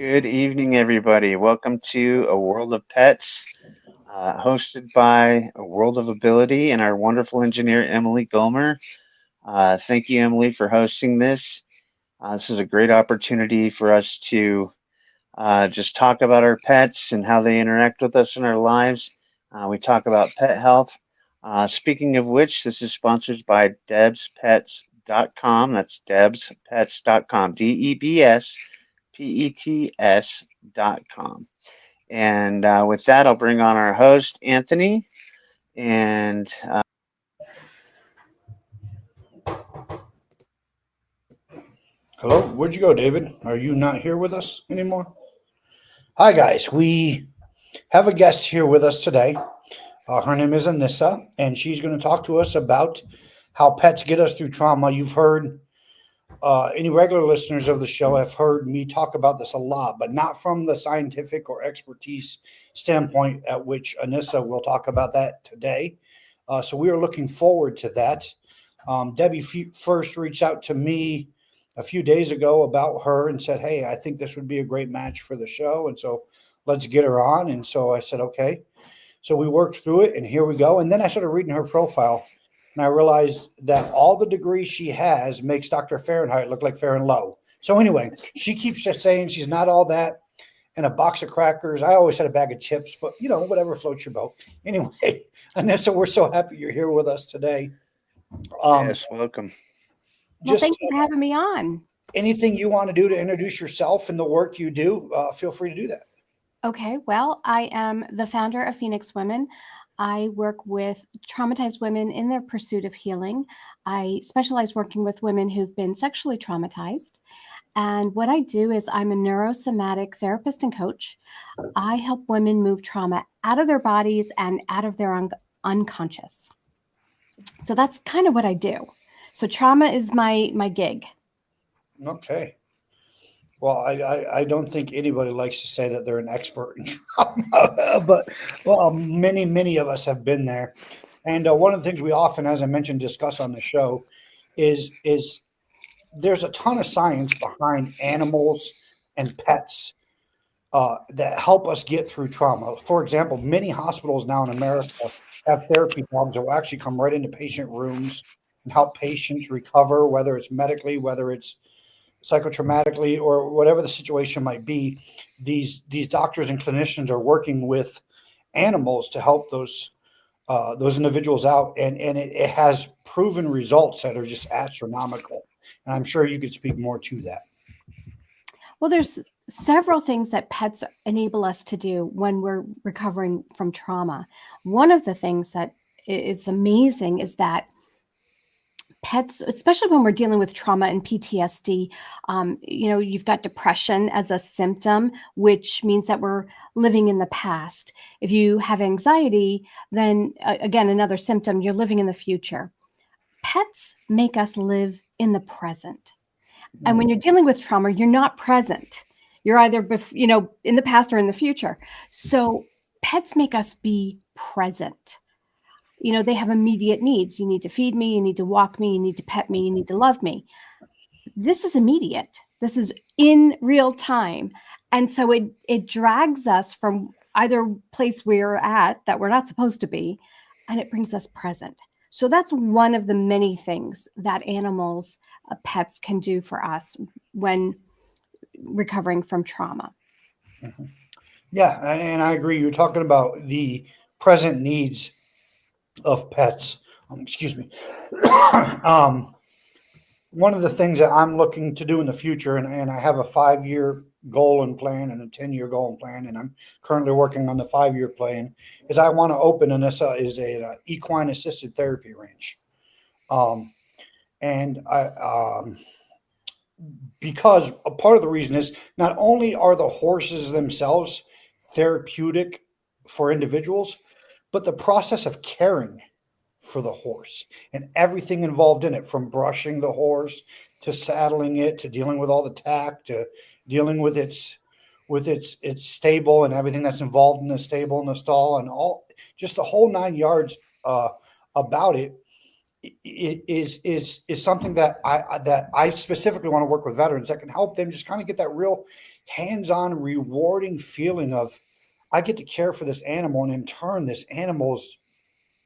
Good evening, everybody. Welcome to A World of Pets, hosted by A World of Ability and our wonderful engineer, Emily Gomer. Thank you, Emily, for hosting this. This is a great opportunity for us to just talk about our pets and how they interact with us in our lives. We talk about pet health. Speaking of which, this is sponsored by debspets.com. That's debspets.com. debspets.com. And with that, I'll bring on our host, Anthony. And Hello, where'd you go, David? Are you not here with us anymore? Hi, guys. We have a guest here with us today. Her name is Anissa, and she's going to talk to us about how pets get us through trauma. You've heard, any regular listeners of the show have heard me talk about this a lot, but not from the scientific or expertise standpoint, at which Anissa will talk about that today. So we are looking forward to that. Debbie first reached out to me a few days ago about her and said, "Hey, I think this would be a great match for the show. And so let's get her on." And so I said, "Okay." So we worked through it and here we go. And then I started reading her profile and I realized that all the degrees she has makes Dr. Fahrenheit look like Fair and Low. So anyway, she keeps just saying she's not all that and a box of crackers. I always had a bag of chips, but whatever floats your boat. Anyway, Anissa, we're so happy you're here with us today. Um, yes, welcome. Well, just thank you for having me on. anything you want to do to introduce yourself and the work you do, feel free to do that. Okay, well, I am the founder of Phoenix Women. I work with traumatized women in their pursuit of healing. I specialize working with women who've been sexually traumatized. And what I do is I'm a neurosomatic therapist and coach. I help women move trauma out of their bodies and out of their unconscious. So that's kind of what I do. So trauma is my gig. Okay. Well, I don't think anybody likes to say that they're an expert in trauma, but many of us have been there. And one of the things we often, as I mentioned, discuss on the show is there's a ton of science behind animals and pets that help us get through trauma. For example, many hospitals now in America have therapy dogs that will actually come right into patient rooms and help patients recover, whether it's medically, whether it's psychotraumatically, or whatever the situation might be. These doctors and clinicians are working with animals to help those individuals out, and it has proven results that are just astronomical. And I'm sure you could speak more to that. Well, there's several things that pets enable us to do when we're recovering from trauma. One of the things that is amazing is that pets, especially when we're dealing with trauma and PTSD, you've got depression as a symptom, which means that we're living in the past. If you have anxiety, then again, another symptom, you're living in the future. Pets make us live in the present. And when you're dealing with trauma, you're not present. You're either, in the past or in the future. So pets make us be present. They have immediate needs. You need to feed me, you need to walk me, you need to pet me, you need to love me. This is immediate. This is in real time. And so it drags us from either place we're at that we're not supposed to be, and it brings us present. So that's one of the many things that animals, pets can do for us when recovering from trauma. Mhm. Yeah, and I agree. You're talking about the present needs of pets. Excuse me. um, One of the things that I'm looking to do in the future, and I have a 5 year goal and plan and a 10 year goal and plan, and I'm currently working on the 5 year plan, is I want to open Anissa is a equine assisted therapy ranch. Um, and because a part of the reason is not only are the horses themselves therapeutic for individuals, but the process of caring for the horse and everything involved in it, from brushing the horse to saddling it to dealing with all the tack to dealing with its stable and everything that's involved in the stable and the stall and all, just the whole 9 yards, about it. is something that I specifically want to work with veterans that can help them just kind of get that real hands-on rewarding feeling of I get to care for this animal, and in turn this animal's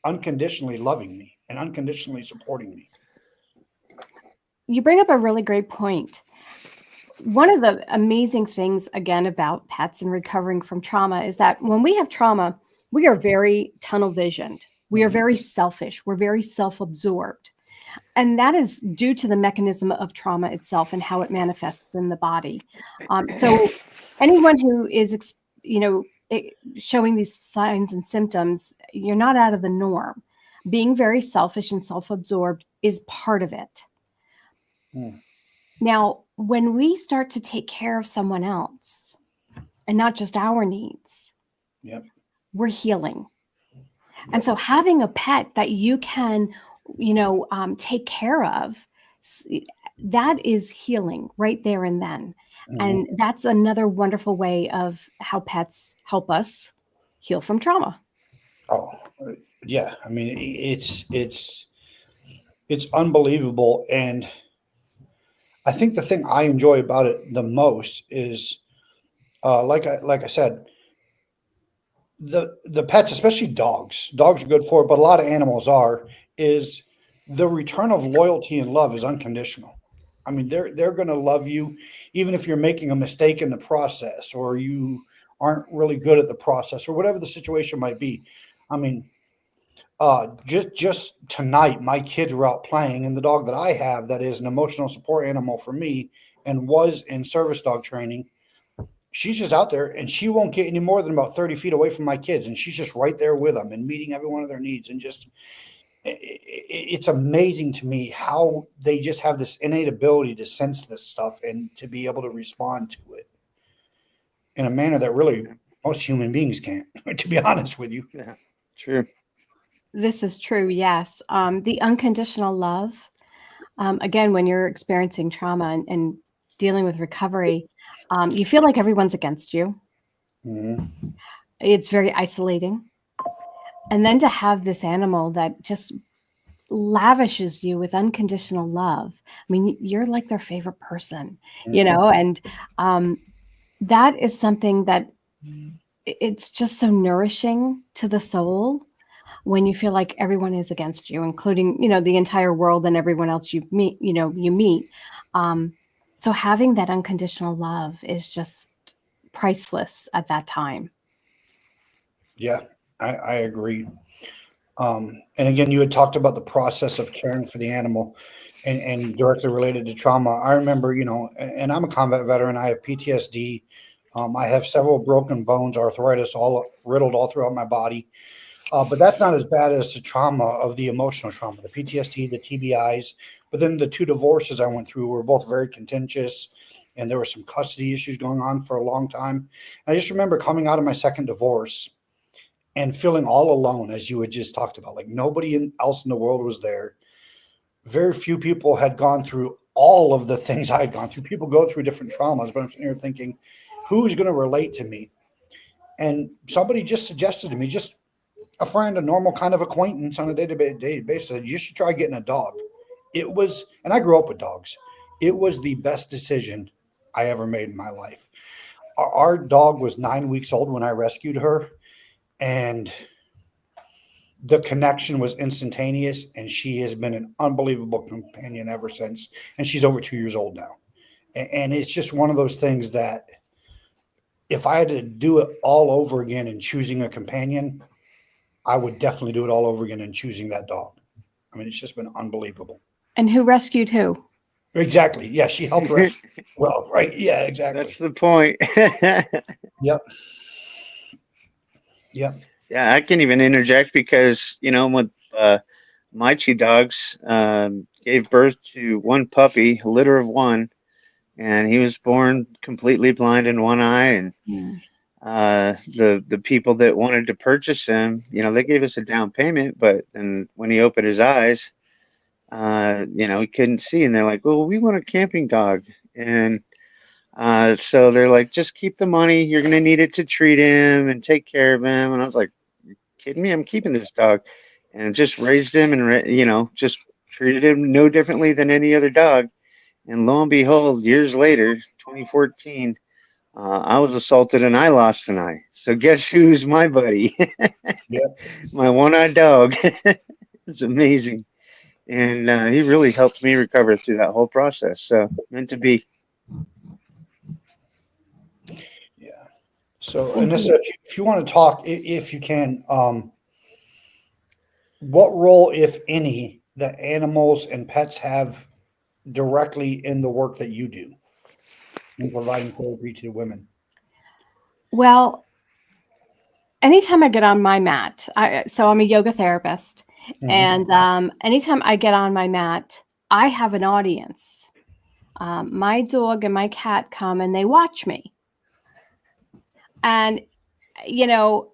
unconditionally loving me and unconditionally supporting me. You bring up a really great point. One of the amazing things, again, about pets and recovering from trauma is that when we have trauma, we are very tunnel visioned. We are Mhm. very selfish. We're very self absorbed. And that is due to the mechanism of trauma itself and how it manifests in the body. So, anyone who is, showing these signs and symptoms, you're not out of the norm. Being very selfish and self absorbed is part of it. Mm. Now, when we start to take care of someone else and not just our needs, Yep. we're healing. And Yep. so having a pet that you can, take care of, that is healing right there and then. Mhm. And that's another wonderful way of how pets help us heal from trauma. Oh, yeah. I mean, it's unbelievable, and I think the thing I enjoy about it the most is, like I said, the pets, especially dogs. Dogs are good for it, but a lot of animals are. Is the return of loyalty and love is unconditional. I mean, they're going to love you, even if you're making a mistake in the process, or you aren't really good at the process, or whatever the situation might be. I mean, just tonight, my kids were out playing, and the dog that I have that is an emotional support animal for me and was in service dog training, she's just out there and she won't get any more than about 30 feet away from my kids, and she's just right there with them and meeting every one of their needs, and just it's amazing to me how they just have this innate ability to sense this stuff and to be able to respond to it in a manner that really most human beings can't, to be honest with you. Yeah, true. This is true, yes. The unconditional love, again, when you're experiencing trauma and dealing with recovery, you feel like everyone's against you. Hmm. It's very isolating. And then to have this animal that just lavishes you with unconditional love. I mean, you're like their favorite person, Hmm. and um, that is something that it's just so nourishing to the soul when you feel like everyone is against you, including, the entire world and everyone else you meet. Um, so having that unconditional love is just priceless at that time. Yeah, I agree. And again, you had talked about the process of caring for the animal and directly related to trauma. I remember, and I'm a combat veteran. I have PTSD. I have several broken bones, arthritis, all riddled all throughout my body. But that's not as bad as the trauma of the emotional trauma, the PTSD, the TBIs. But then the two divorces I went through were both very contentious, and there were some custody issues going on for a long time. And I just remember coming out of my second divorce and feeling all alone, as you had just talked about. Like nobody else in the world was there. Very few people had gone through all of the things I had gone through. People go through different traumas, but I'm sitting here thinking, who's going to relate to me? And somebody just suggested to me, just a friend, a normal kind of acquaintance on a day-to-day basis, said, you should try getting a dog. It was, and I grew up with dogs. It was the best decision I ever made in my life. Our dog was 9 weeks old when I rescued her, and the connection was instantaneous, and she has been an unbelievable companion ever since. And she's over 2 years old now. And it's just one of those things that if I had to do it all over again in choosing a companion, I would definitely do it all over again in choosing that dog. I mean, it's just been unbelievable. And who rescued who? Exactly. Yeah, she helped rescue. Well, right. Yeah, That's exactly. the point. Yep. Yep. Yeah, I can even interject because, with my two dogs gave birth to one puppy, a litter of one, and he was born completely blind in one eye. And Mm. the people that wanted to purchase him, they gave us a down payment, but then when he opened his eyes, he couldn't see, and they're like, "Well, we want a camping dog," and so they're like, "Just keep the money. You're gonna need it to treat him and take care of him." And I was like, "Kidding me? I'm keeping this dog." and just raised him and just treated him no differently than any other dog. And lo and behold, years later, 2014, I was assaulted and I lost an eye. So guess who's my buddy? Yep. My one-eyed dog. It's amazing, and he really helped me recover through that whole process. So meant to be. Yeah. So, Anissa, Mhm. if you want to talk, if you can, what role, if any, that animals and pets have directly in the work that you do in providing therapy to women? Well, anytime I get on my mat, so I'm a yoga therapist, Mhm. and anytime I get on my mat, I have an audience. My dog and my cat come and they watch me, and you know,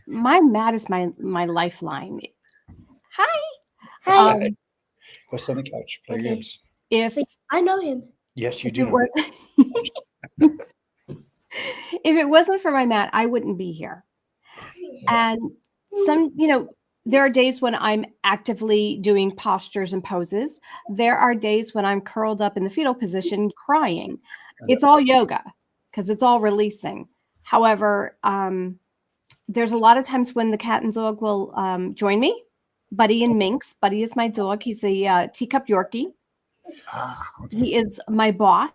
my mat is my lifeline. Hi. Hi. Go sit on the couch, play Okay. games. If Wait, I know him. Yes, you if do it know. was if it wasn't for my mat, I wouldn't be here. And there are days when I'm actively doing postures and poses. There are days when I'm curled up in the fetal position crying. Yep. It's all yoga because it's all releasing. However, there's a lot of times when the cat and dog will join me. Buddy and Minx. Buddy is my dog. He's a teacup Yorkie. Okay. He is my boss.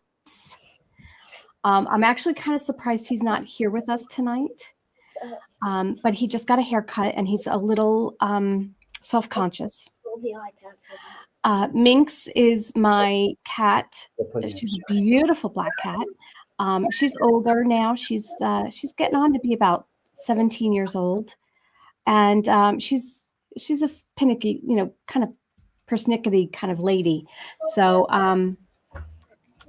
I'm actually kind of surprised he's not here with us tonight. But he just got a haircut and he's a little self-conscious. Hold the iPad for me. Minx is my cat. Go play games. She's a beautiful black cat. She's older now. She's getting on to be about 17 years old, and she's a finicky, kind of persnickety kind of lady. So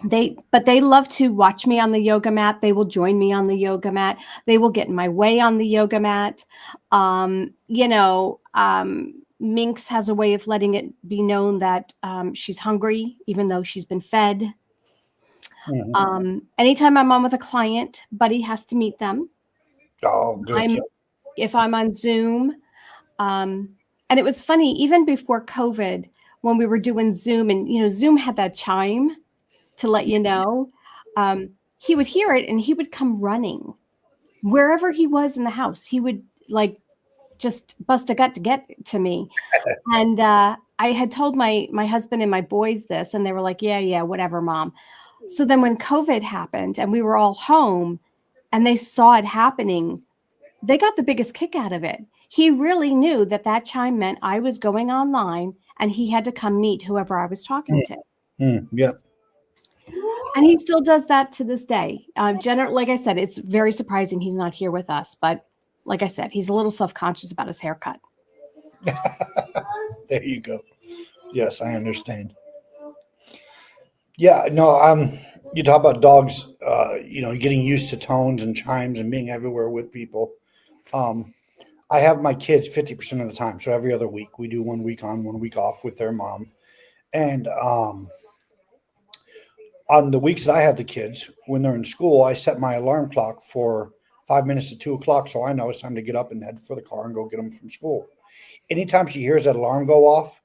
they love to watch me on the yoga mat. They will join me on the yoga mat. They will get in my way on the yoga mat. Minx has a way of letting it be known that she's hungry, even though she's been fed. Mhm. Anytime I'm on with a client, Buddy has to meet them. Oh, good. I'm Yeah. if I'm on Zoom. And it was funny, even before COVID, when we were doing Zoom, and Zoom had that chime to let you know. He would hear it and he would come running wherever he was in the house. He would like just bust a gut to get to me. And I had told my husband and my boys this, and they were like, yeah, whatever, mom. So then when COVID happened and we were all home and they saw it happening, they got the biggest kick out of it. He really knew that chime meant I was going online and he had to come meet whoever I was talking to. Yeah. And he still does that to this day. Like I said, it's very surprising he's not here with us. But like I said, he's a little self-conscious about his haircut. There you go. Yes, I understand. Yeah, no, you talk about dogs, getting used to tones and chimes and being everywhere with people. Um, I have my kids 50% of the time. So every other week we do 1 week on, 1 week off with their mom. And on the weeks that I have the kids, when they're in school, I set my alarm clock for 5 minutes to 2 o'clock. So I know it's time to get up and head for the car and go get them from school. Anytime she hears that alarm go off,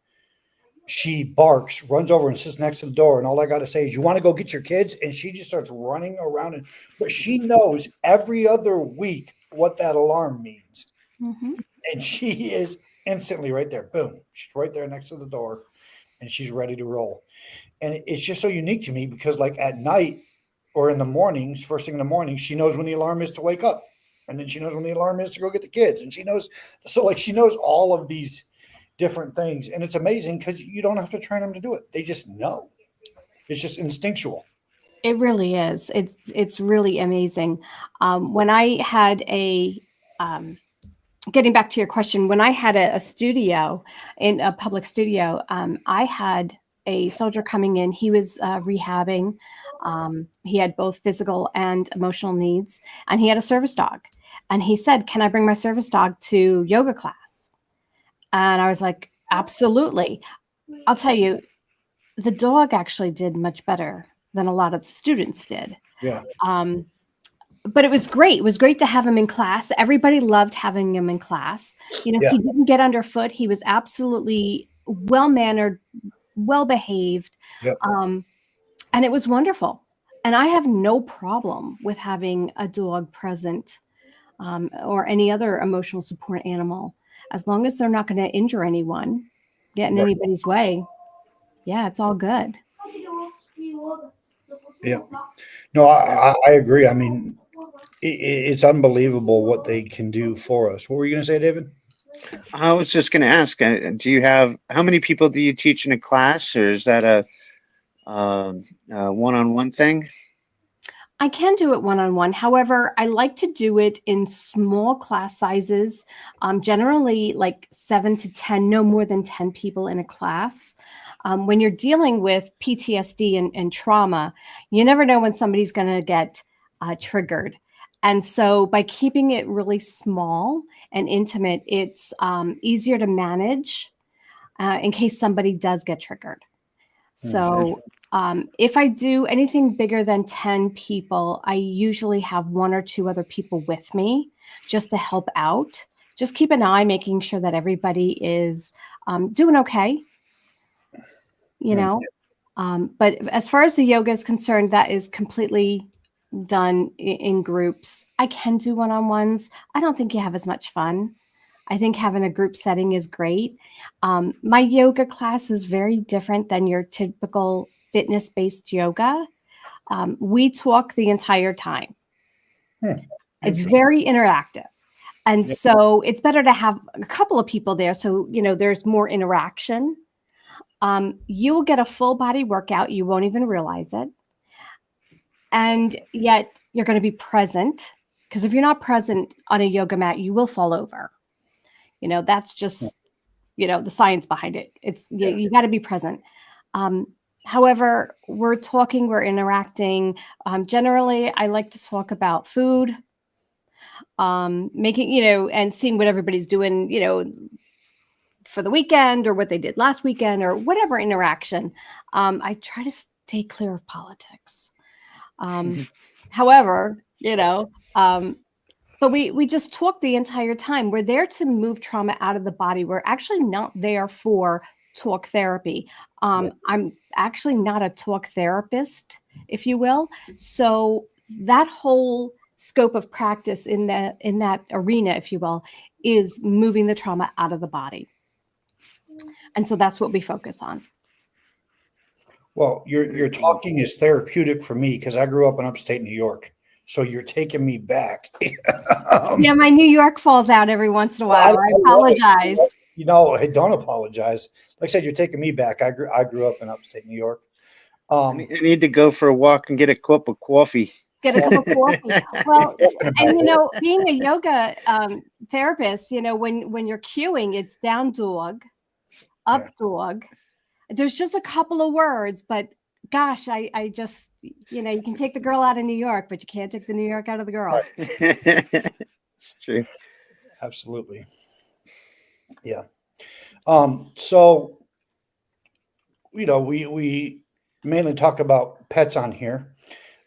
she barks, runs over and sits next to the door. And all I got to say is, "You want to go get your kids?" And she just starts running around. But she knows every other week what that alarm means. Mm-hmm. And she is instantly right there. Boom. She's right there next to the door and she's ready to roll. And it's just so unique to me because, like, at night or in the mornings, first thing in the morning, she knows when the alarm is to wake up. And then she knows when the alarm is to go get the kids. And she knows all of these different things. And it's amazing because you don't have to train them to do it. They just know. It's just instinctual. It really is. It's really amazing. When I had getting back to your question, when I had a studio, in a public studio, I had a soldier coming in. He was rehabbing. He had both physical and emotional needs, and he had a service dog. And he said, "Can I bring my service dog to yoga class?" And I was like, "Absolutely." I'll tell you, the dog actually did much better than a lot of the students did. Yeah. Um, but it was great. It was great to have him in class. Everybody loved having him in class. Yeah. He didn't get underfoot. He was absolutely well-mannered, well-behaved. Yep. And it was wonderful. And I have no problem with having a dog present, or any other emotional support animal, as long as they're not going to injure anyone, get in Right. anybody's way. Yeah, it's all good. Yeah. No, I agree. I mean, it's unbelievable what they can do for us. What were you going to say, David? I was just going to ask, do you have how many people do you teach in a class, or is that a one-on-one thing? I can do it one-on-one. However, I like to do it in small class sizes, generally like 7 to 10, no more than 10 people in a class. When you're dealing with PTSD and trauma, you never know when somebody's going to get triggered. And so by keeping it really small and intimate, it's easier to manage in case somebody does get triggered. So if I do anything bigger than 10 people, I usually have 1 or 2 other people with me just to help out. Just keep an eye, making sure that everybody is doing okay, you know. But as far as the yoga is concerned, that is completely done in groups. I can do one-on-ones. I don't think you have as much fun. I think having a group setting is great. My yoga class is very different than your typical fitness-based yoga. We talk the entire time. It's very interactive. And so it's better to have a couple of people there. So, there's more interaction. You will get a full body workout. You won't even realize it. And yet you're going to be present, because if you're not present on a yoga mat, you will fall over. That's just, the science behind it. It's you got to be present. However, we're talking, we're interacting. Generally, I like to talk about food, making, and seeing what everybody's doing, for the weekend or what they did last weekend or whatever interaction. I try to stay clear of politics. However, but we just talk the entire time. We're there to move trauma out of the body. We're actually not there for talk therapy. I'm actually not a talk therapist, if you will. So that whole scope of practice in that arena, if you will, is moving the trauma out of the body. And so that's what we focus on. Well, your talking is therapeutic for me because I grew up in upstate New York. So you're taking me back. Yeah, my New York falls out every once in a while. I apologize. Hey, don't apologize. Like I said, you're taking me back. I grew up in upstate New York. I need to go for a walk and get a cup of coffee. Get a cup of coffee. Well, and being a yoga therapist, when you're cueing, it's down dog, up dog. There's just a couple of words, but gosh, I just, you can take the girl out of New York, but you can't take the New York out of the girl. It's true. Absolutely. Yeah. So, we mainly talk about pets on here.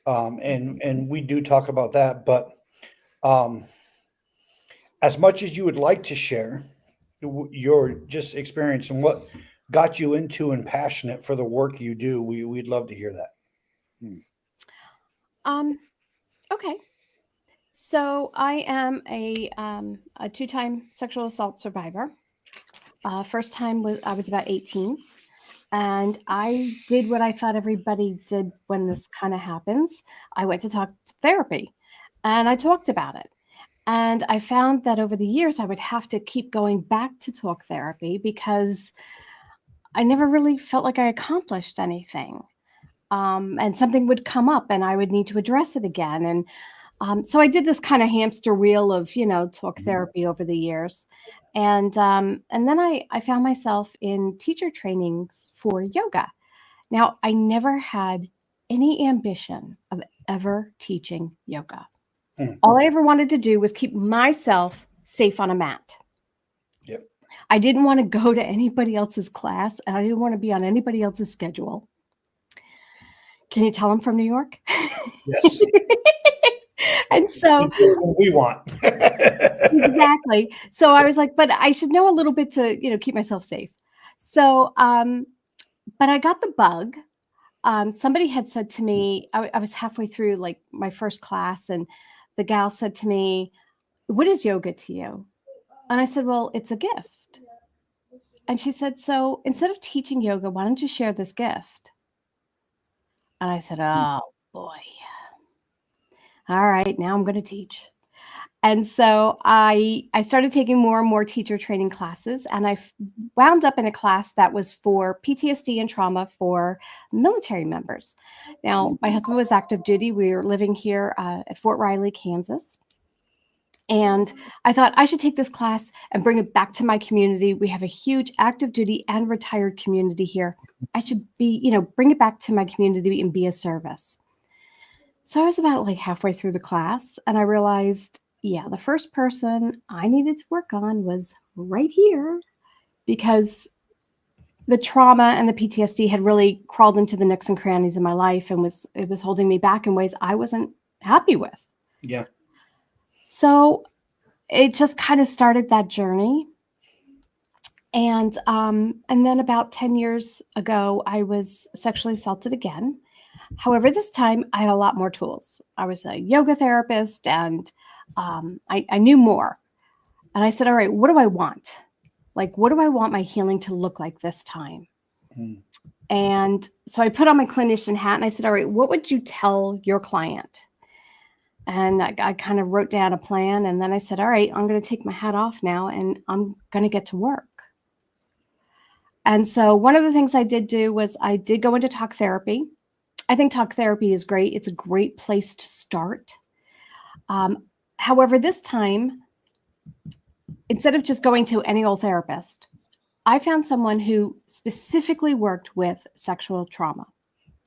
And we do talk about that, but as much as you would like to share your just experience and what got you into and passionate for the work you do, we'd love to hear that. Okay. So I am a 2-time sexual assault survivor. First time I was about 18. And I did what I thought everybody did when this kind of happens. I went to talk to therapy and I talked about it. And I found that over the years, I would have to keep going back to talk therapy because I never really felt like I accomplished anything. And something would come up and I would need to address it again. And so I did this kind of hamster wheel of, talk therapy over the years. And then I found myself in teacher trainings for yoga. Now, I never had any ambition of ever teaching yoga. All I ever wanted to do was keep myself safe on a mat. Yep. I didn't want to go to anybody else's class, and I didn't want to be on anybody else's schedule. Can you tell I'm from New York? Yes. And so we want. exactly. So I was like, but I should know a little bit to, keep myself safe. So, but I got the bug. Somebody had said to me, I was halfway through like my first class, and the gal said to me, "What is yoga to you?" And I said, "Well, it's a gift." And she said, "So instead of teaching yoga, why don't you share this gift?" And I said, "Oh boy. All right, now I'm going to teach." And so I started taking more and more teacher training classes, and I wound up in a class that was for PTSD and trauma for military members. Now, my husband was active duty. We were living here at Fort Riley, Kansas. And I thought I should take this class and bring it back to my community. We have a huge active duty and retired community here. I should bring it back to my community and be a service. So I was about like halfway through the class, and I realized, the first person I needed to work on was right here, because the trauma and the PTSD had really crawled into the nooks and crannies of my life, and it was holding me back in ways I wasn't happy with. Yeah. So it just kind of started that journey. And then about 10 years ago, I was sexually assaulted again. However, this time I had a lot more tools. I was a yoga therapist, and I knew more. And I said, all right, what do I want? Like, what do I want my healing to look like this time? Mm. And so I put on my clinician hat, and I said, all right, what would you tell your client? And I kind of wrote down a plan. And then I said, all right, I'm going to take my hat off now, and I'm going to get to work. And so one of the things I did do was I did go into talk therapy. I think talk therapy is great. It's a great place to start. However, this time, instead of just going to any old therapist, I found someone who specifically worked with sexual trauma.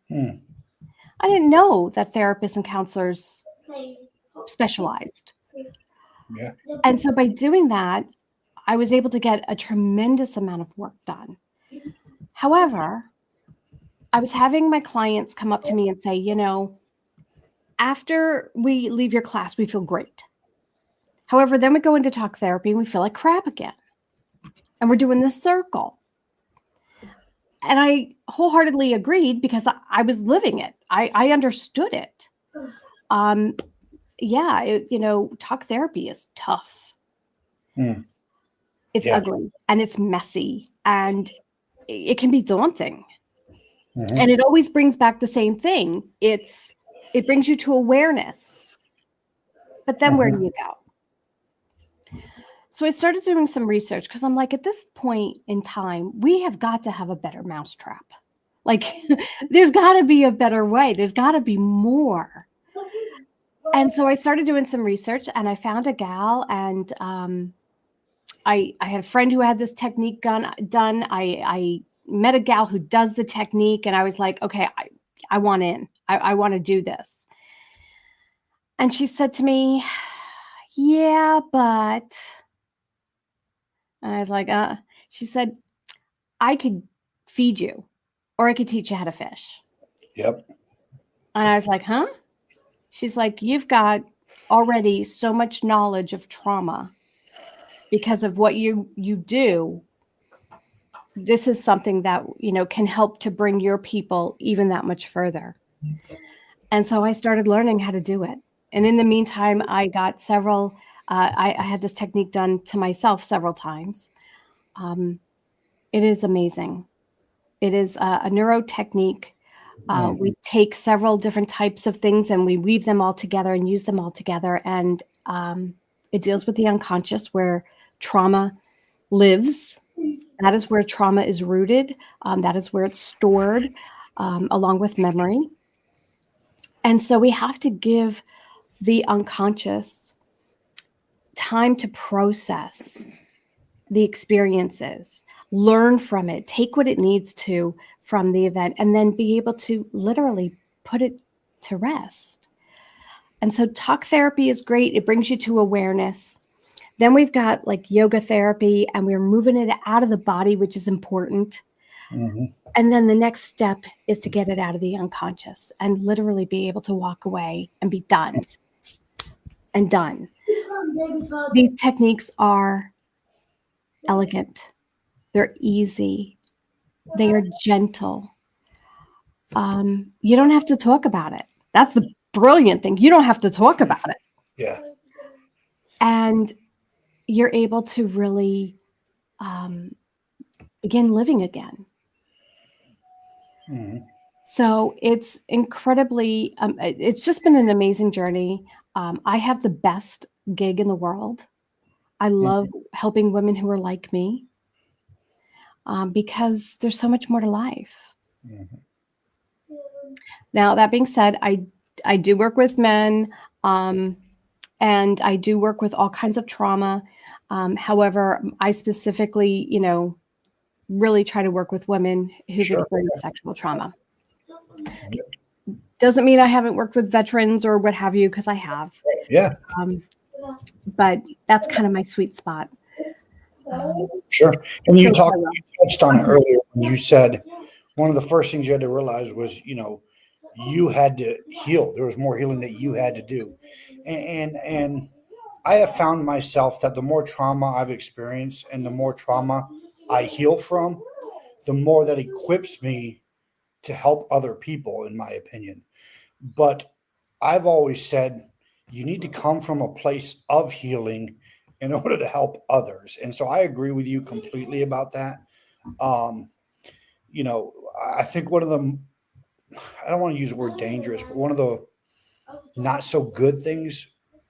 Mm. I didn't know that therapists and counselors specialized. Yeah. And so by doing that, I was able to get a tremendous amount of work done. However, I was having my clients come up to me and say, after we leave your class, we feel great. However, then we go into talk therapy and we feel like crap again. And we're doing this circle. And I wholeheartedly agreed, because I was living it. I understood it. Talk therapy is tough. Mm. It's ugly, and it's messy, and it can be daunting. Mm-hmm. And it always brings back the same thing. It brings you to awareness. But then where do you go? So I started doing some research, because I'm like, at this point in time, we have got to have a better mousetrap. Like, there's got to be a better way. There's got to be more. And so I started doing some research, and I found a gal, and I had a friend who had this technique done. I met a gal who does the technique, and I was like, okay, I want in. I want to do this. And she said to me, yeah, but... And I was like, she said, I could feed you, or I could teach you how to fish. Yep. And I was like, huh? She's like, you've got already so much knowledge of trauma because of what you do. This is something that, can help to bring your people even that much further. And so I started learning how to do it. And in the meantime, I got several, I had this technique done to myself several times. It is amazing. It is a neuro technique. We take several different types of things, and we weave them all together and use them all together. And it deals with the unconscious, where trauma lives. That is where trauma is rooted. That is where it's stored, along with memory. And so we have to give the unconscious time to process the experiences, learn from it, take what it needs to from the event, and then be able to literally put it to rest. And so talk therapy is great. It brings you to awareness. Then we've got like yoga therapy, and we're moving it out of the body, which is important. Mm-hmm. And then the next step is to get it out of the unconscious and literally be able to walk away and be done. and done. These techniques are elegant. They're easy. They are gentle. You don't have to talk about it. That's the brilliant thing. You don't have to talk about it. Yeah. And you're able to really begin living again. Mm-hmm. So it's incredibly, it's just been an amazing journey. I have the best gig in the world. I love helping women who are like me because there's so much more to life. Mm-hmm. Now, that being said, I do work with men and I do work with all kinds of trauma. However, I specifically, really try to work with women who've Sure. experienced sexual trauma. Doesn't mean I haven't worked with veterans or what have you, because I have. Yeah. But that's kind of my sweet spot. Sure. And you So, touched on it earlier when you said one of the first things you had to realize was, you had to heal. There was more healing that you had to do. And I have found myself that the more trauma I've experienced and the more trauma I heal from, the more that equips me to help other people, in my opinion. But I've always said you need to come from a place of healing in order to help others. And so I agree with you completely about that. Um, I think one of the, I don't want to use the word dangerous, but one of the not so good things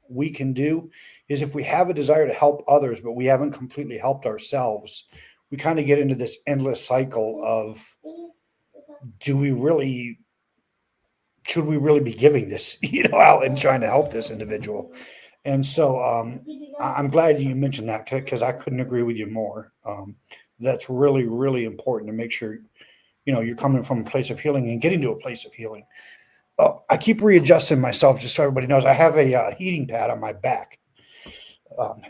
we can do is if we have a desire to help others, but we haven't completely helped ourselves, we kind of get into this endless cycle of do we really should we really be giving this out and trying to help this individual? And so I'm glad you mentioned that because I couldn't agree with you more. That's really, really important to make sure you're coming from a place of healing and getting to a place of healing. I keep readjusting myself just so everybody knows I have a heating pad on my back.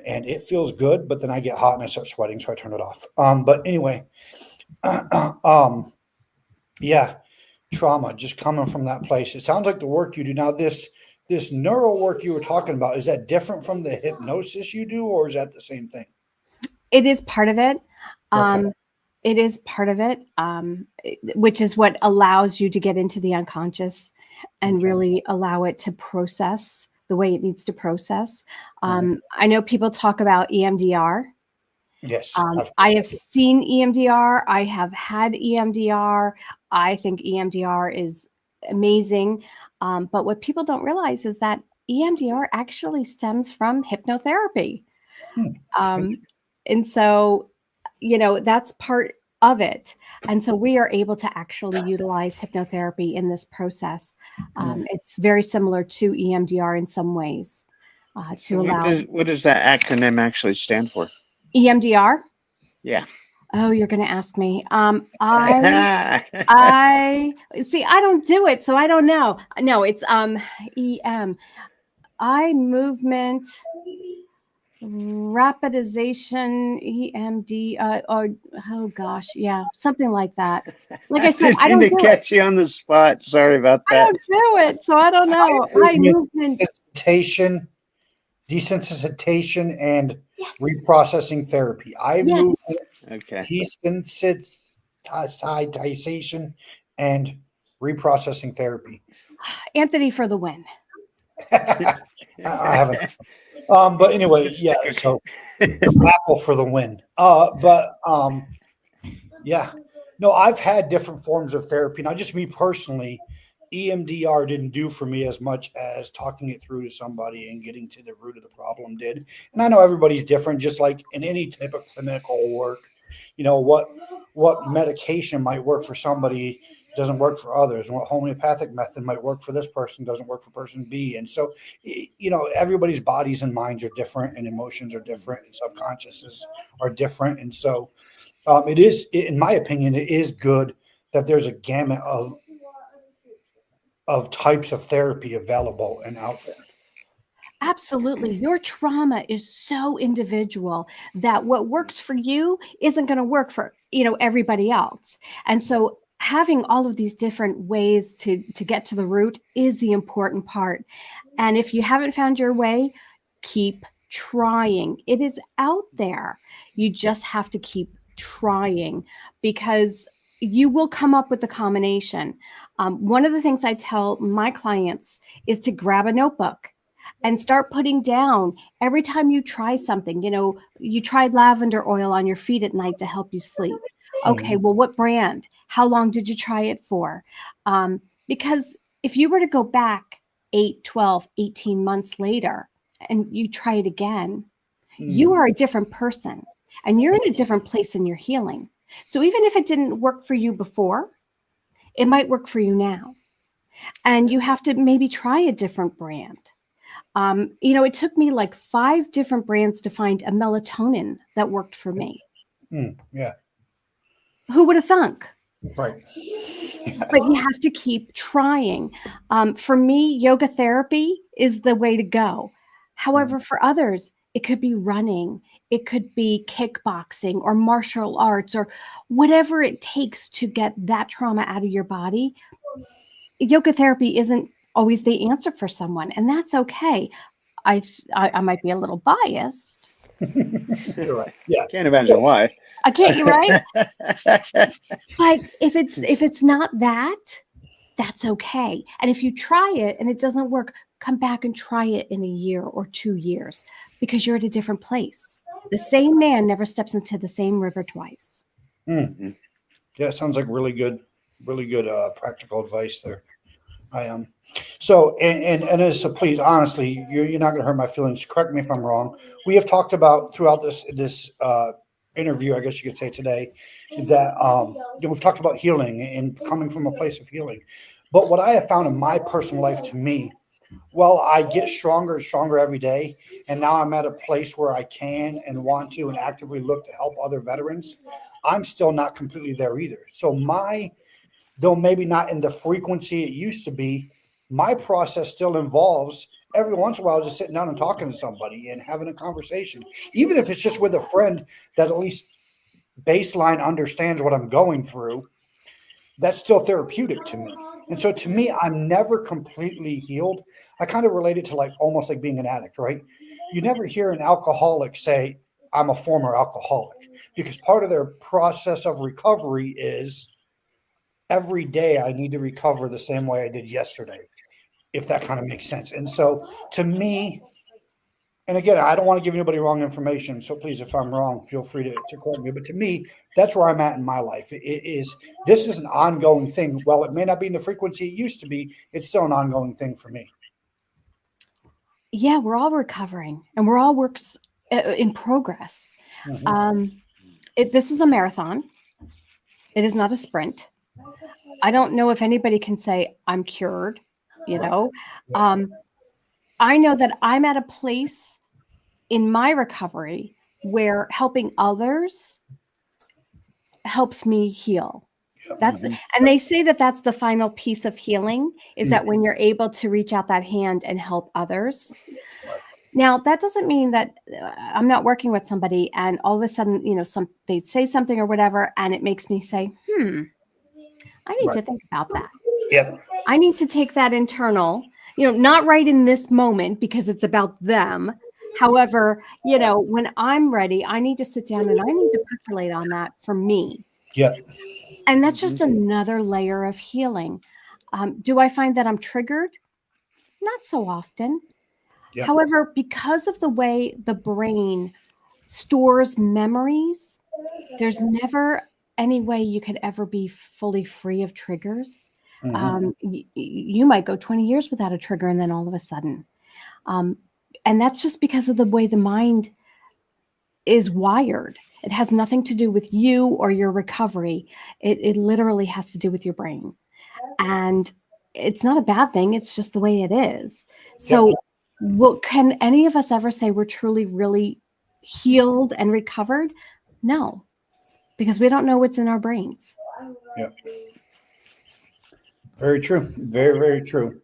And it feels good, but then I get hot and I start sweating, so I turn it off. But anyway, yeah, trauma just coming from that place. It sounds like the work you do now. This neural work you were talking about, is that different from the hypnosis you do, or is that the same thing? it is part of it. Okay. It is part of it, which is what allows you to get into the unconscious and Okay. really allow it to process the way it needs to process. Mhm. I know people talk about EMDR. Yes. I have seen EMDR. I have had EMDR. I think EMDR is amazing. But what people don't realize is that EMDR actually stems from hypnotherapy. Um, and so, that's part of it. And so we are able to actually utilize hypnotherapy in this process. It's very similar to EMDR in some ways to So allow what does that acronym actually stand for? EMDR. Yeah. Oh, you're going to ask me. I see. I don't do it, so I don't know. No, it's EM, eye movement rapidization, EMD. Or oh gosh, yeah, something like that. Like I I said, didn't I mean don't to do it. catch you on the spot. Sorry about I that. don't do it, so I don't know. Eye movement. Desensitization, desensitization, and Yes. reprocessing therapy. Eye Yes. movement, Okay. desensitization, and reprocessing therapy. Anthony for the win. I haven't. But anyway, yeah. So Apple for the win. Yeah. No, I've had different forms of therapy. Now, just me personally, EMDR didn't do for me as much as talking it through to somebody and getting to the root of the problem did. And I know everybody's different, just like in any type of clinical work. What medication might work for somebody doesn't work for others, and what homeopathic method might work for this person doesn't work for person B. And so, everybody's bodies and minds are different, and emotions are different, and subconsciouses are different. And so, it is, in my opinion, it is good that there's a gamut of types of therapy available and out there. Absolutely. Your trauma is so individual that what works for you isn't going to work for, everybody else. And so having all of these different ways to get to the root is the important part. And if you haven't found your way, keep trying. It is out there. You just have to keep trying, because you will come up with the combination. One of the things I tell my clients is to grab a notebook and start putting down every time you try something. You tried lavender oil on your feet at night to help you sleep. Okay, well, what brand? How long did you try it for? Because if you were to go back 8, 12, 18 months later and you try it again, you are a different person and you're in a different place in your healing. So even if it didn't work for you before, it might work for you now. And you have to maybe try a different brand. It took me like 5 different brands to find a melatonin that worked for me. Yeah. Who would have thunk? Right. But you have to keep trying. For me, yoga therapy is the way to go. However, for others, it could be running, it could be kickboxing or martial arts or whatever it takes to get that trauma out of your body. Yoga therapy isn't always the answer for someone, and that's okay. I might be a little biased. You're right. Yeah. Can't imagine why. I can't, you right? But if it's not that, that's okay. And if you try it and it doesn't work, come back and try it in a year or 2 years, because you're at a different place. The same man never steps into the same river twice. Yeah, it sounds like really good practical advice there. I am. So, and Anissa, please, honestly, you're not going to hurt my feelings. Correct me if I'm wrong. We have talked about throughout this interview, I guess you could say today, that we've talked about healing and coming from a place of healing. But what I have found in my personal life, to me, well, I get stronger and stronger every day, and now I'm at a place where I can and want to and actively look to help other veterans. I'm still not completely there either. So though maybe not in the frequency it used to be, my process still involves every once in a while just sitting down and talking to somebody and having a conversation, even if it's just with a friend that at least baseline understands what I'm going through. That's still therapeutic to me. And so to me, I'm never completely healed. I kind of relate it to almost like being an addict, right? You never hear an alcoholic say, I'm a former alcoholic, because part of their process of recovery is every day I need to recover the same way I did yesterday, if that kind of makes sense. And so to me, and again, I don't want to give anybody wrong information, so please, if I'm wrong, feel free to quote me. But to me, that's where I'm at in my life. This is an ongoing thing. While it may not be in the frequency it used to be, it's still an ongoing thing for me. Yeah, we're all recovering, and we're all works in progress. This is a marathon. It is not a sprint. I don't know if anybody can say I'm cured, I know that I'm at a place in my recovery where helping others helps me heal. And they say that that's the final piece of healing, is that when you're able to reach out that hand and help others. Now, that doesn't mean that I'm not working with somebody and all of a sudden, they say something or whatever, and it makes me say, I need to think about that. Yep. I need to take that internal, not right in this moment because it's about them. However, when I'm ready, I need to sit down and I need to percolate on that for me. Yeah. And that's just another layer of healing. Do I find that I'm triggered? Not so often. Yep. However, because of the way the brain stores memories, there's never any way you could ever be fully free of triggers. You might go 20 years without a trigger, and then all of a sudden. And that's just because of the way the mind is wired. It has nothing to do with you or your recovery. It literally has to do with your brain. And it's not a bad thing. It's just the way it is. So can any of us ever say we're truly, really healed and recovered? No, because we don't know what's in our brains. Yeah. Very true. Very, very true.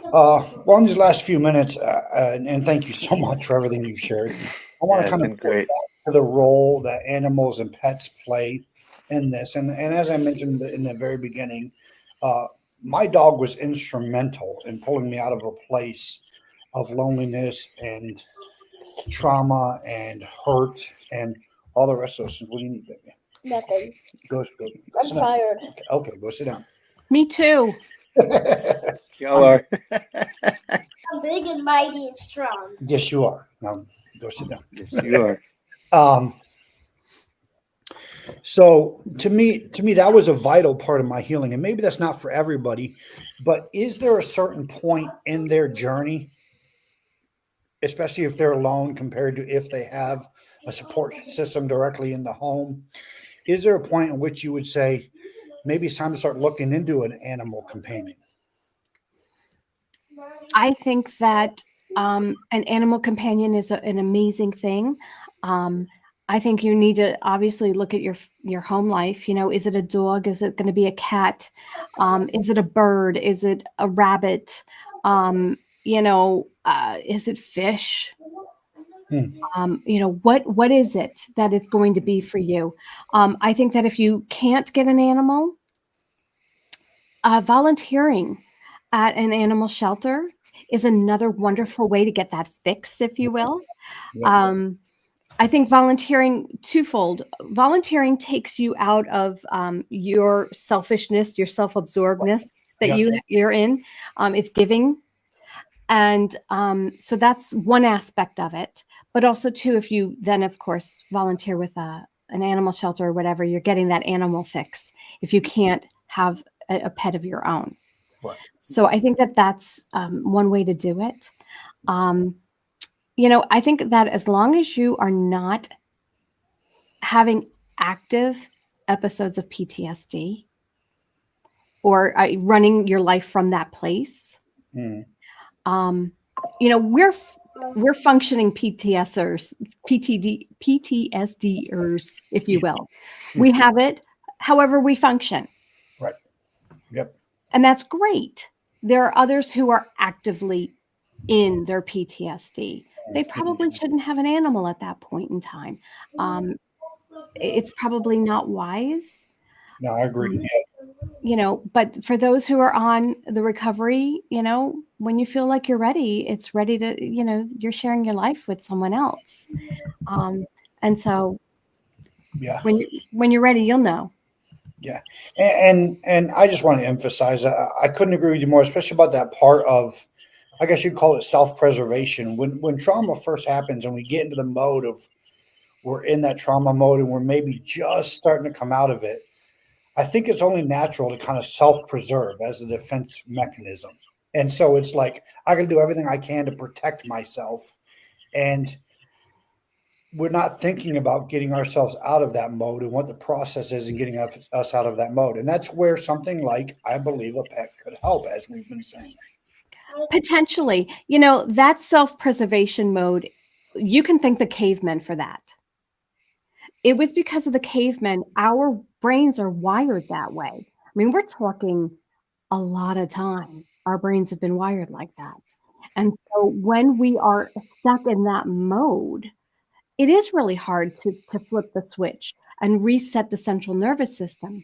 Well, in these last few minutes, and thank you so much for everything you've shared. I want to kind of go back to the role that animals and pets play in this. And as I mentioned in the very beginning, my dog was instrumental in pulling me out of a place of loneliness and trauma and hurt and all the rest of those things. What do you need, baby? Nothing. Go. I'm Sit down. tired. Okay, go sit down. Me too. Y'all are. I'm big and mighty and strong. Yes, you are. Now go sit down. Yes, you are. So to me, that was a vital part of my healing, and maybe that's not for everybody, but is there a certain point in their journey, especially if they're alone compared to if they have a support system directly in the home? Is there a point in which you would say maybe it's time to start looking into an animal companion? I think that an animal companion is an amazing thing. I think you need to obviously look at your home life. You know, is it a dog? Is it going to be a cat? Is it a bird? Is it a rabbit? Is it fish? What is it that it's going to be for you? I think that if you can't get an animal, volunteering at an animal shelter is another wonderful way to get that fix, if you will. Yeah. I think volunteering twofold. Volunteering takes you out of your selfishness, your self-absorbedness that you're in. It's giving. And so that's one aspect of it. But also, too, if you then, of course, volunteer with an animal shelter or whatever, you're getting that animal fix if you can't have a pet of your own. Right. So I think that that's one way to do it. I think that as long as you are not having active episodes of PTSD or running your life from that place, we're functioning PTSDers, if you will. We have it, however we function. Right. Yep. And that's great. There are others who are actively in their PTSD. They probably shouldn't have an animal at that point in time. It's probably not wise. No, I agree. But for those who are on the recovery, when you feel like you're ready, it's ready to, you're sharing your life with someone else. And so when you're ready, you'll know. Yeah. And I just want to emphasize, I couldn't agree with you more, especially about that part of, I guess you'd call it self-preservation. When trauma first happens and we get into the mode of, we're in that trauma mode and we're maybe just starting to come out of it, I think it's only natural to kind of self-preserve as a defense mechanism. And so it's like, I can do everything I can to protect myself. And we're not thinking about getting ourselves out of that mode and what the process is in getting us out of that mode. And that's where something like, I believe, a pet could help, as we've been saying. Potentially, that self-preservation mode, you can thank the cavemen for that. It was because of the cavemen, our brains are wired that way. I mean, we're talking a lot of time. Our brains have been wired like that. And so when we are stuck in that mode, it is really hard to flip the switch and reset the central nervous system.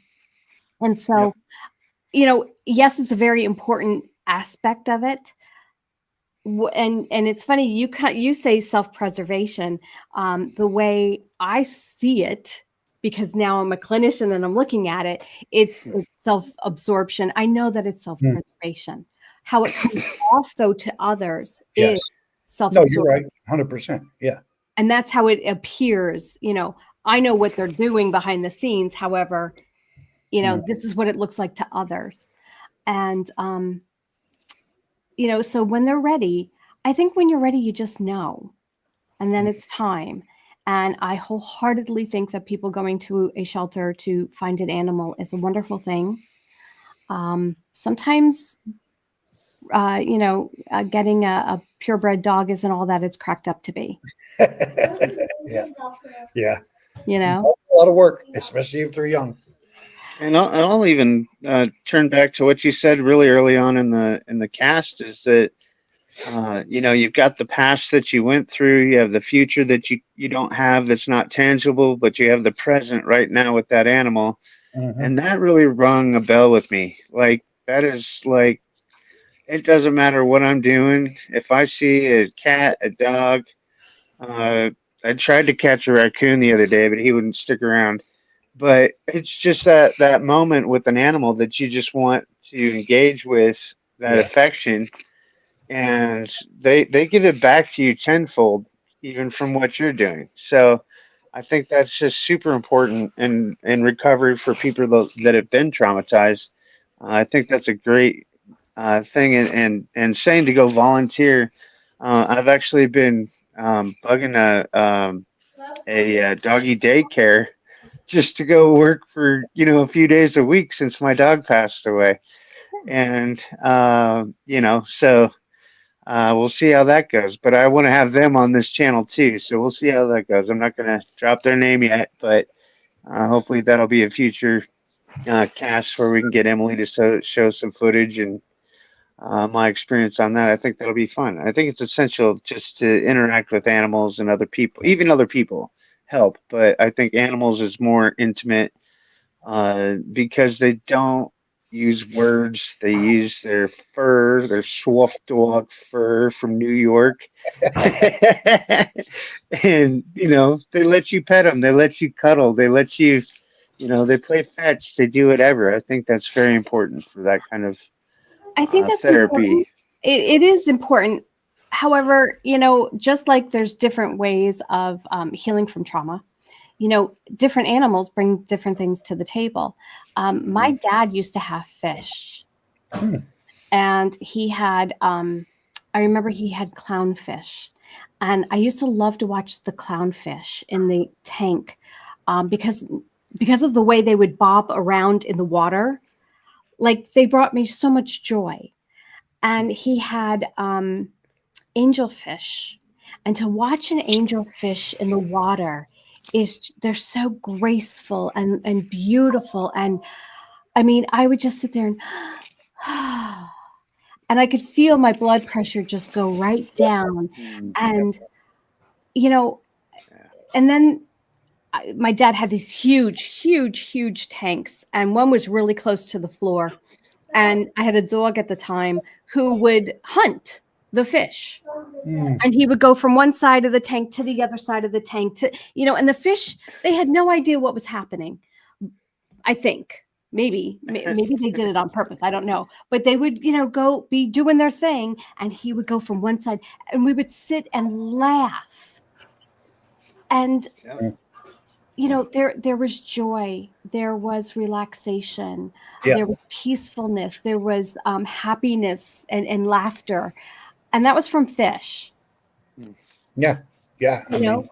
And so, yes, it's a very important aspect of it. And it's funny, you say self-preservation. The way I see it, because now I'm a clinician and I'm looking at it, it's self-absorption. I know that it's self-preservation. How it comes off, though, to others is self-absorption. No, you're right, 100%. Yeah. And that's how it appears. I know what they're doing behind the scenes. However, this is what it looks like to others. And, so when they're ready, I think when you're ready, you just know, and then it's time. And I wholeheartedly think that people going to a shelter to find an animal is a wonderful thing. Sometimes, getting a purebred dog isn't all that it's cracked up to be. Yeah. A lot of work, especially if they're young. And I'll even turn back to what you said really early on in the cast, is that You've got the past that you went through, you have the future that you don't have, that's not tangible, but you have the present right now with that animal. Mm-hmm. And that really rung a bell with me. Like, that is like, it doesn't matter what I'm doing. If I see a cat, a dog, uh, I tried to catch a raccoon the other day, but he wouldn't stick around. But it's just that moment with an animal that you just want to engage with, that Yeah. affection, and they give it back to you tenfold, even from what you're doing. So I think that's just super important in recovery for people that have been traumatized. I think that's a great thing, and saying to go volunteer. I've actually been bugging a doggy daycare just to go work for a few days a week since my dog passed away, and so we'll see how that goes. But I want to have them on this channel too, so we'll see how that goes. I'm not going to drop their name yet, but hopefully that'll be a future cast where we can get Emily to show some footage and my experience on that. I think that'll be fun. I think it's essential just to interact with animals and other people, even other people help. But I think animals is more intimate because they don't use words. They use their fur, their Swift dog fur from New York. And, they let you pet them, they let you cuddle, they let you, they play fetch, they do whatever. I think that's very important for that kind of I think that's therapy. important. It is important. However, just like there's different ways of healing from trauma, different animals bring different things to the table. Hmm. My dad used to have fish, Hmm. and he had, I remember he had clownfish. And I used to love to watch the clownfish in the tank because of the way they would bob around in the water. Like they brought me so much joy. And he had angelfish. And to watch an angelfish in the water they're so graceful and beautiful. And I mean, I would just sit there and and I could feel my blood pressure just go right down. Hmm. And you know, Yeah. and then my dad had these huge tanks, and one was really close to the floor. And I had a dog at the time who would hunt the fish. Mm. And he would go from one side of the tank to the other side of the tank and the fish, they had no idea what was happening. I think maybe they did it on purpose. I don't know. But they would, go be doing their thing, and he would go from one side, and we would sit and laugh. And Yep. there was joy, there was relaxation, Yeah. there was peacefulness, there was happiness and laughter, and that was from fish. Hmm. Yeah. Yeah. I You know, mean,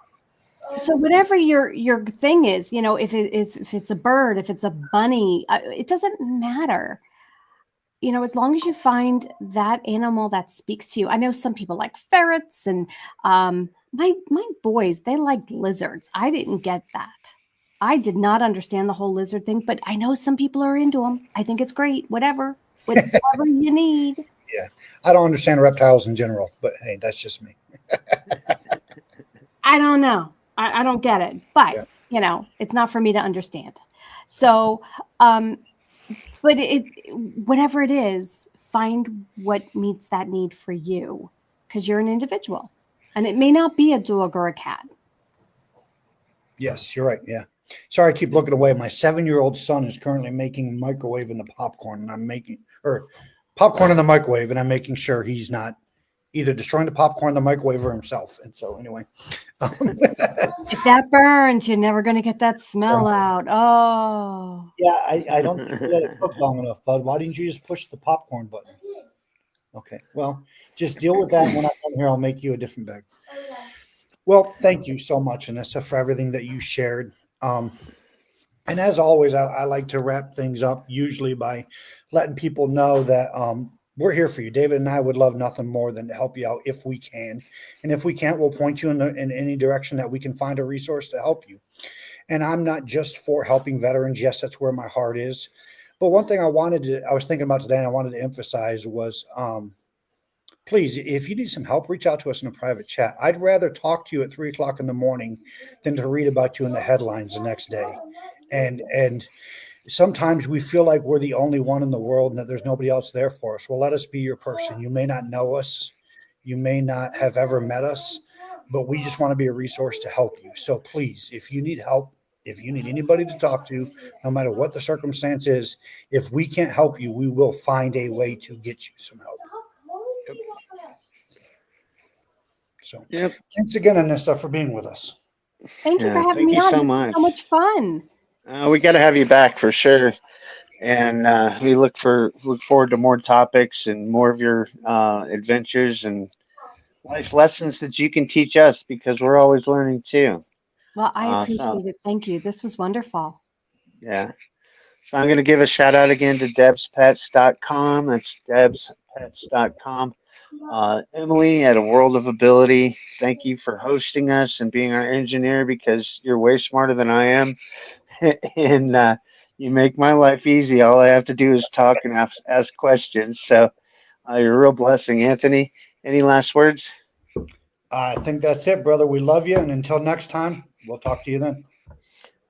so whatever your thing is, if it's a bird, if it's a bunny, it doesn't matter. As long as you find that animal that speaks to you. I know some people like ferrets, and my boys, they like lizards. I didn't get that. I did not understand the whole lizard thing, but I know some people are into them. I think it's great. Whatever you need. yeah. I don't understand reptiles in general, but hey, that's just me. I don't know. I don't get it, but Yeah. it's not for me to understand. So, but whatever it is, find what meets that need for you, because you're an individual, and it may not be a dog or a cat. Yes, you're right. Yeah. Sorry, I keep looking away. My 7-year-old son is currently making microwave in the popcorn, and I'm making or popcorn in the microwave, and I'm making sure he's not either destroying the popcorn in the microwave or himself. And so, anyway, If that burns, you're never going to get that smell out. Oh, yeah, I don't think you let it cook long enough, bud. Why didn't you just push the popcorn button? Okay, well, just deal with that. When I'm done here, I'll make you a different bag. Well, thank you so much, Anissa, for everything that you shared. And as always, I like to wrap things up usually by letting people know that we're here for you. David and I would love nothing more than to help you out if we can. And if we can't, we'll point you in any direction that we can find a resource to help you. And I'm not just for helping veterans. Yes, that's where my heart is. But one thing I was thinking about today and I wanted to emphasize was please, if you need some help, reach out to us in a private chat. I'd rather talk to you at 3 o'clock in the morning than to read about you in the headlines the next day. And sometimes we feel like we're the only one in the world and that there's nobody else there for us. Well, let us be your person. You may not know us, you may not have ever met us, but we just want to be a resource to help you. So please, if you need help, if you need anybody to talk to, no matter what the circumstance is, if we can't help you, we will find a way to get you some help. Yep. So Yep. thanks again, Anissa, for being with us. Thank you for Yeah. having Thank me you on. so This was much. so much fun. We got to have you back for sure. And we look forward to more topics and more of your adventures and life lessons that you can teach us because we're always learning too. Well, I So appreciate it. Thank you. This was wonderful. yeah. So I'm going to give a shout out again to debspets.com. That's debspets.com. Emily at A World of Ability, thank you for hosting us and being our engineer because you're way smarter than I am. And you make my life easy. All I have to do is talk and ask questions. So you're a real blessing. Anthony, any last words? I think that's it, brother. We love you. And until next time, we'll talk to you then.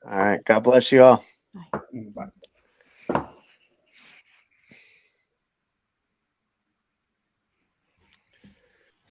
All right. God bless you all. Bye. Bye.